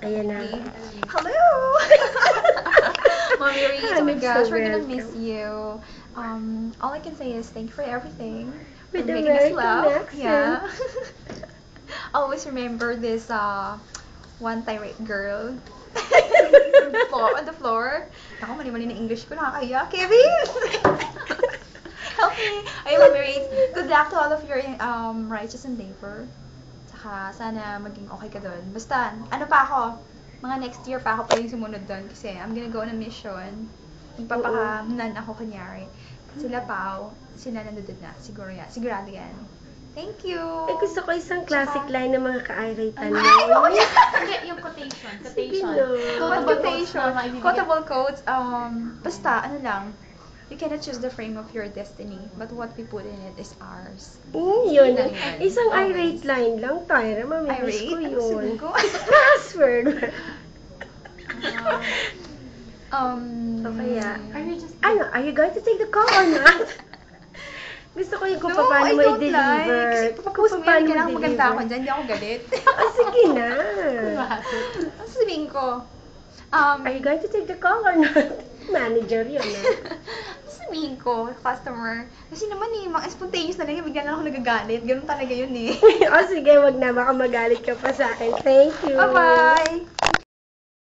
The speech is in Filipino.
Ayan na. Hello! Mommy Reese, oh my I'm gosh, so we're gonna welcome. miss you. All I can say is thank you for everything. For With making us American laugh. accent. Yeah. Always remember this one irate girl. On the floor. Naku, mali-mali na English ko. Nakakaya. Kevin! Help me! Ayun, Mommy Reese. Good luck to all of your righteous endeavor. Tsaka, sana maging okay ka doon. Basta, ano pa ako? Mga next year pa ako pwedeng sumunod doon. Kasi I'm gonna go on a mission. Magpapaka-nan ako kunyari. Sila Pao, sila nandun na. Siguro yan. Sigurado yan. Thank you! Gusto ko isang classic line ng mga ka-irate-an mo. Ay, oo, yan! Hindi, yung quotation. Sige Quotation. na. What quotation? na maibibigay. Quotable quotes, basta, ano lang, you cannot choose the frame of your destiny, but what we put in it is ours. Yun. lang yan. Isang Always. irate line lang, Tyra. Mamimiss ko Irate? Ano yun. sabi ko? Password. So, kaya, Are you just... ano, are you going to take the call or not? Gusto ko yung kung No, paano I mo don't i-deliver. like. Kasi Kung pag paano ka mo lang maganda ako i-deliver. dyan, hindi ako galit. Sige na. Ang sabihin ko, Are you going to take the call or not? Manager yun, sabihin ko, customer, kasi naman mga spontaneous na lang, bigla na ako nagagalit. Ganun talaga yun eh. O sige, wag na. Baka magalit ka pa sa akin. Thank you. Bye-bye!